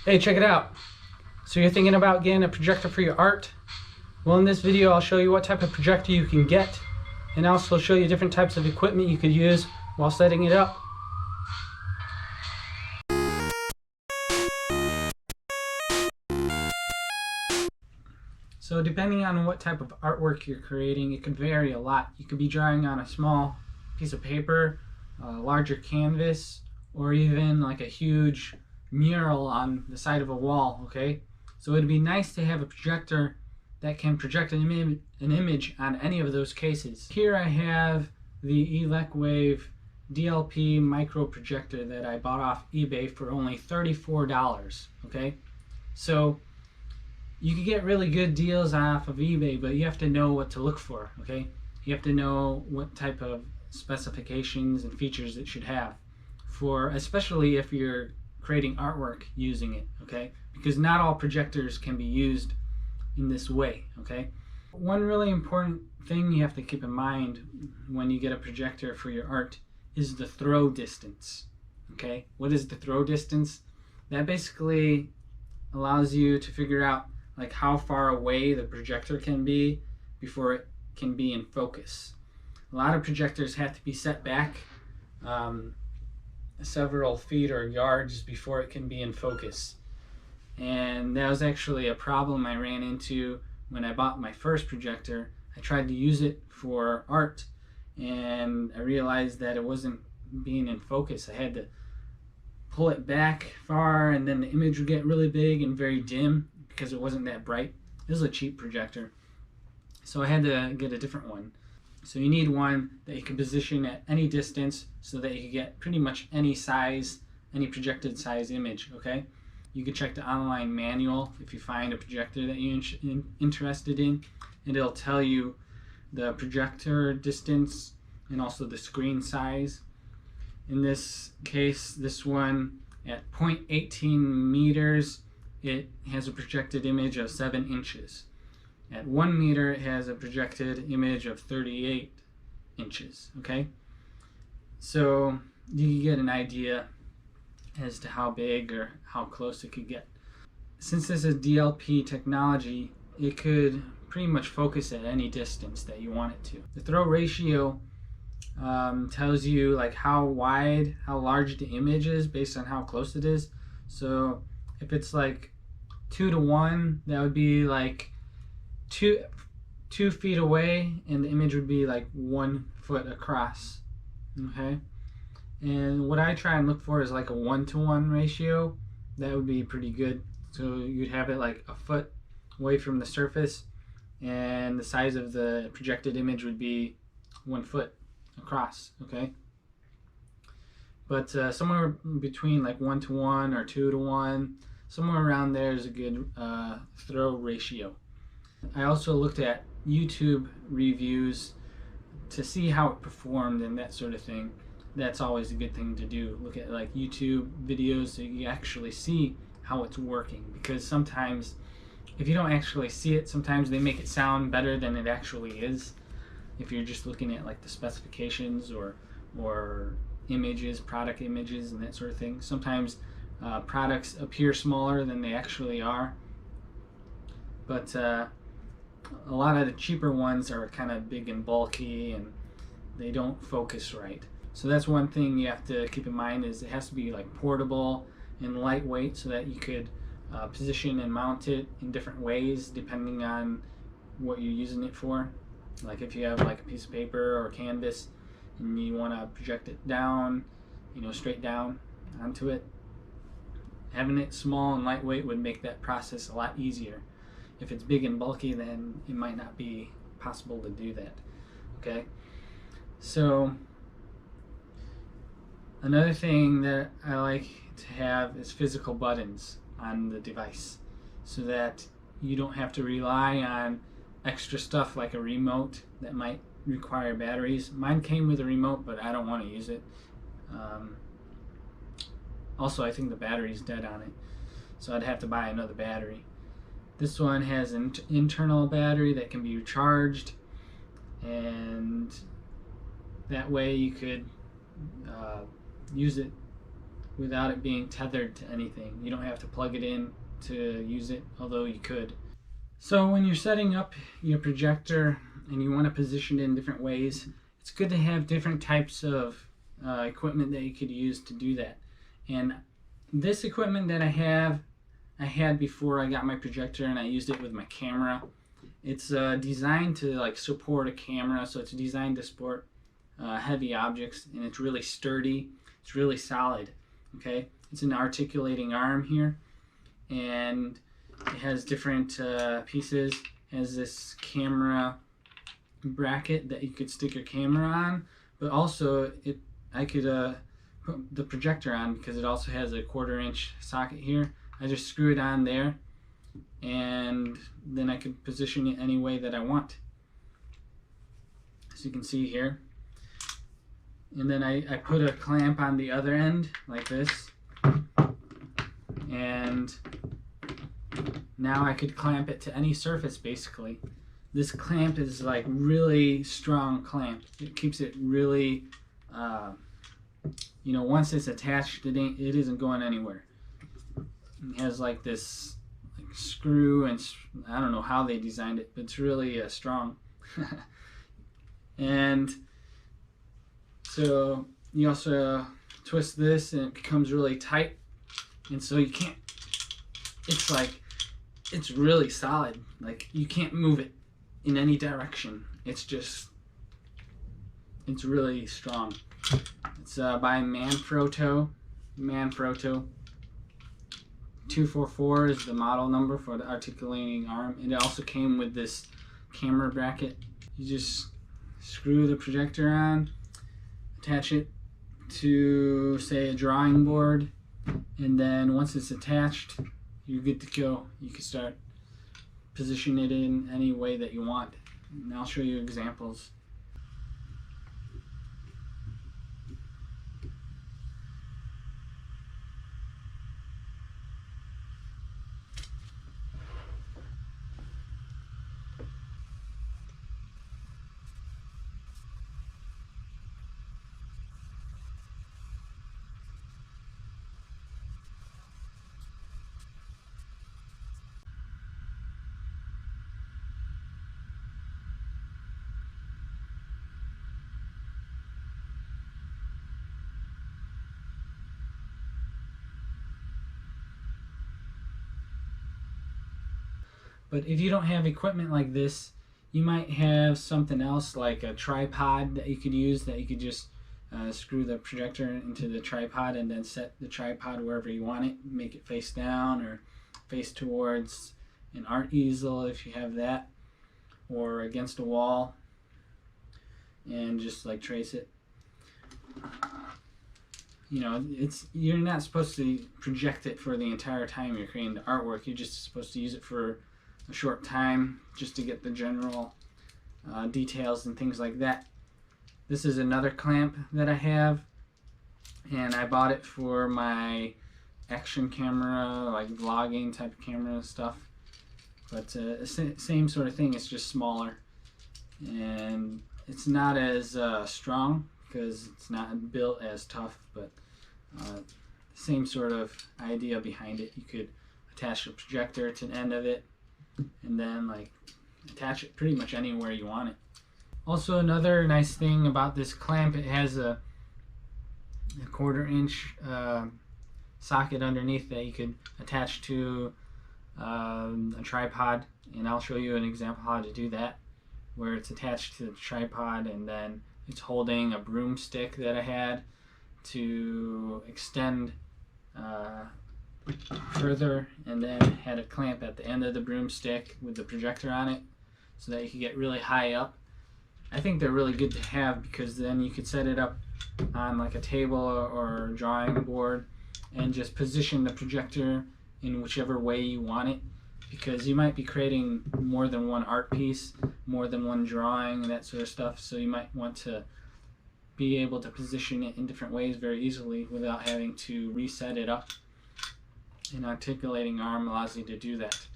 Hey, check it out. So you're thinking about getting a projector for your art? Well, in this video I'll show you what type of projector you can get, and also show you different types of equipment you could use while setting it up. So depending on what type of artwork you're creating, it could vary a lot. You could be drawing on a small piece of paper, a larger canvas, or even like a huge mural on the side of a wall, okay? So it'd be nice to have a projector that can project an image on any of those cases. Here I have the ElecWave DLP micro projector that I bought off eBay for only $34, okay? So you can get really good deals off of eBay, but you have to know what to look for, okay? You have to know what type of specifications and features it should have, for especially if you're creating artwork using it, okay? Because not all projectors can be used in this way, okay? One really important thing you have to keep in mind when you get a projector for your art is the throw distance, okay? What is the throw distance? That basically allows you to figure out like how far away the projector can be before it can be in focus. A lot of projectors have to be set back several feet or yards before it can be in focus. And that was actually a problem I ran into when I bought my first projector. I tried to use it for art and I realized that it wasn't being in focus. I had to pull it back far and then the image would get really big and very dim because it wasn't that bright. This is a cheap projector, so I had to get a different one. So you need one that you can position at any distance so that you can get pretty much any size, any projected size image, okay? You can check the online manual if you find a projector that you're interested in, and it'll tell you the projector distance and also the screen size. In this case, this one at 0.18 meters, it has a projected image of 7 inches. At 1 meter, it has a projected image of 38 inches, okay? So you can get an idea as to how big or how close it could get. Since this is DLP technology, it could pretty much focus at any distance that you want it to. The throw ratio tells you like how wide, how large the image is based on how close it is. So if it's like 2-to-1, that would be like 2 feet away, and the image would be like 1 foot across, okay? And what I try and look for is like a 1-to-1 ratio. That would be pretty good. So you'd have it like a foot away from the surface, and the size of the projected image would be 1 foot across, okay? But somewhere between like 1-to-1 or 2-to-1, somewhere around there is a good throw ratio. I also looked at YouTube reviews to see how it performed and that sort of thing. That's always a good thing to do. Look at like YouTube videos so you actually see how it's working, because sometimes if you don't actually see it, sometimes they make it sound better than it actually is. If you're just looking at like the specifications or images, product images and that sort of thing. Sometimes products appear smaller than they actually are. But a lot of the cheaper ones are kind of big and bulky and they don't focus right. So that's one thing you have to keep in mind, is it has to be like portable and lightweight so that you could position and mount it in different ways depending on what you're using it for. Like if you have like a piece of paper or canvas and you want to project it down, straight down onto it, having it small and lightweight would make that process a lot easier. If it's big and bulky, then it might not be possible to do that, okay? So another thing that I like to have is physical buttons on the device so that you don't have to rely on extra stuff like a remote that might require batteries. Mine came with a remote, but I don't want to use it. Also, I think the battery's dead on it, so I'd have to buy another battery. This one has an internal battery that can be recharged, and that way you could use it without it being tethered to anything. You don't have to plug it in to use it, although you could. So when you're setting up your projector and you want to position it in different ways, it's good to have different types of equipment that you could use to do that. And this equipment that I had before I got my projector, and I used it with my camera. It's designed to like support a camera, so it's designed to support heavy objects, and it's really sturdy. It's really solid. Okay, it's an articulating arm here, and it has different pieces. It has this camera bracket that you could stick your camera on, but also I could put the projector on because it also has a 1/4-inch socket here. I just screw it on there, and then I can position it any way that I want, as you can see here. And then I put a clamp on the other end like this, and now I could clamp it to any surface basically. This clamp is like really strong clamp. It keeps it really, once it's attached, it isn't going anywhere. It has like this screw, and I don't know how they designed it, but it's really strong. And so you also twist this and it becomes really tight, and so you can't, it's really solid. Like you can't move it in any direction. It's really strong. It's by Manfrotto. 244 is the model number for the articulating arm. It also came with this camera bracket. You just screw the projector on, attach it to, say, a drawing board, and then once it's attached, you're good to go. You can start positioning it in any way that you want. And I'll show you examples. But if you don't have equipment like this, you might have something else like a tripod that you could use, that you could just screw the projector into the tripod and then set the tripod wherever you want it. Make it face down or face towards an art easel if you have that, or against a wall, and just like trace it. You're not supposed to project it for the entire time you're creating the artwork. You're just supposed to use it for a short time just to get the general details and things like that. This is another clamp that I have, and I bought it for my action camera, like vlogging type of camera and stuff. But same sort of thing, it's just smaller, and it's not as strong because it's not built as tough, but same sort of idea behind it. You could attach a projector to the end of it, and then like attach it pretty much anywhere you want it. Also, another nice thing about this clamp, it has a 1/4-inch socket underneath that you could attach to a tripod, and I'll show you an example how to do that, where it's attached to the tripod and then it's holding a broomstick that I had to extend further, and then had a clamp at the end of the broomstick with the projector on it so that you could get really high up. I think they're really good to have because then you could set it up on like a table or a drawing board and just position the projector in whichever way you want it, because you might be creating more than one art piece, more than one drawing, and that sort of stuff, so you might want to be able to position it in different ways very easily without having to reset it up. An articulating arm allows you to do that.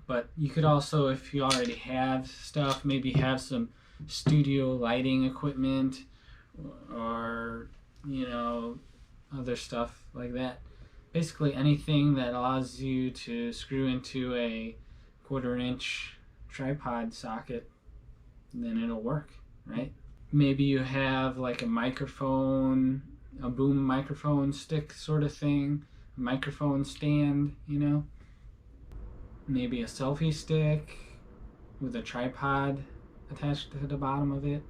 But you could also, if you already have stuff, maybe have some studio lighting equipment, or other stuff like that. Basically anything that allows you to screw into a 1/4-inch tripod socket, then it'll work, right? Maybe you have like a microphone, a boom microphone stick sort of thing, a microphone stand, you know, maybe a selfie stick with a tripod attached to the bottom of it.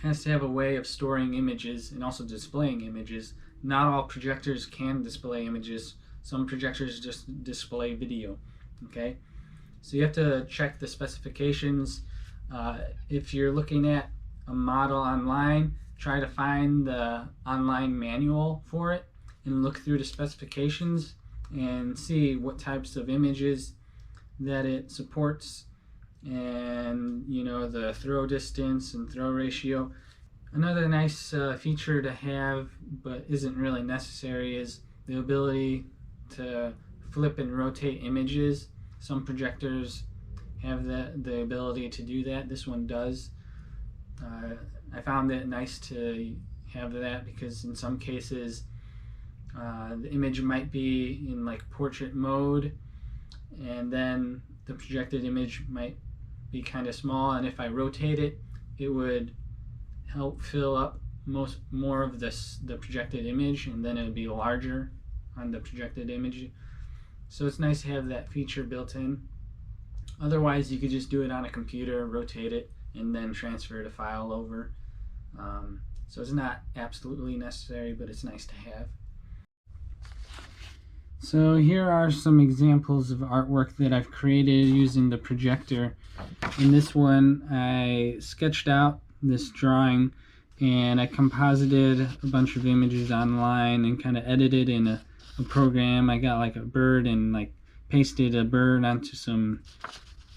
Has to have a way of storing images and also displaying images. Not all projectors can display images. Some projectors just display video. Okay, so you have to check the specifications. If you're looking at a model online, try to find the online manual for it and look through the specifications and see what types of images that it supports, and you know, the throw distance and throw ratio. Another nice feature to have but isn't really necessary is the ability to flip and rotate images. Some projectors have the ability to do that. This one does. I found it nice to have that because in some cases the image might be in like portrait mode, and then the projected image might be kind of small, and if I rotate it, it would help fill up more of the projected image, and then it would be larger on the projected image. So it's nice to have that feature built in. Otherwise, you could just do it on a computer, rotate it, and then transfer the file over. So it's not absolutely necessary, but it's nice to have. So here are some examples of artwork that I've created using the projector. In this one, I sketched out this drawing and I composited a bunch of images online and kind of edited in a program. I got like a bird and like pasted a bird onto some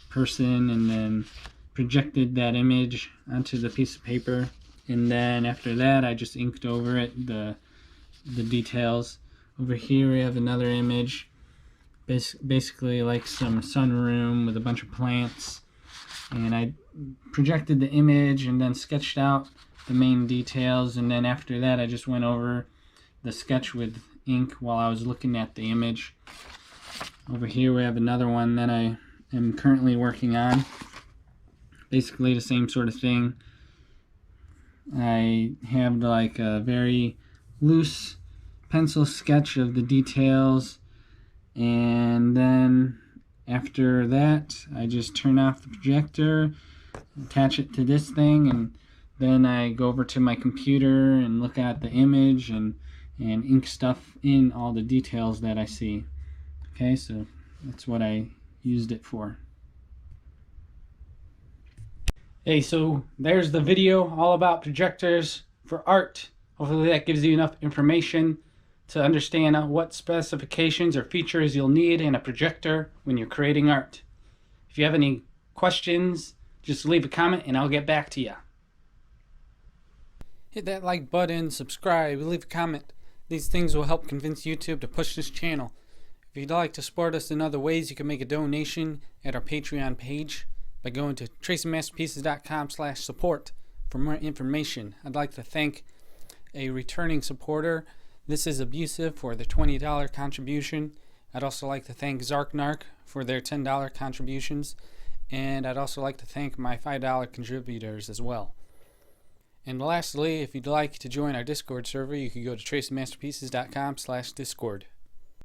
person and then projected that image onto the piece of paper, and then after that I just inked over it the details. Over here we have another image, basically like some sunroom with a bunch of plants, and I projected the image and then sketched out the main details, and then after that I just went over the sketch with ink while I was looking at the image. Over here we have another one that I am currently working on. Basically the same sort of thing. I have like a very loose pencil sketch of the details, and then after that I just turn off the projector, attach it to this thing, and then I go over to my computer and look at the image and ink stuff in all the details that I see. Okay, so that's what I used it for. Hey, so there's the video all about projectors for art. Hopefully that gives you enough information to understand what specifications or features you'll need in a projector when you're creating art. If you have any questions, just leave a comment and I'll get back to you. Hit that like button, subscribe, leave a comment. These things will help convince YouTube to push this channel. If you'd like to support us in other ways, you can make a donation at our Patreon page by going to tracingmasterpieces.com/support for more information. I'd like to thank a returning supporter. This is Abusive for the $20 contribution. I'd also like to thank Zarknark for their $10 contributions. And I'd also like to thank my $5 contributors as well. And lastly, if you'd like to join our Discord server, you can go to tracingmasterpieces.com/discord.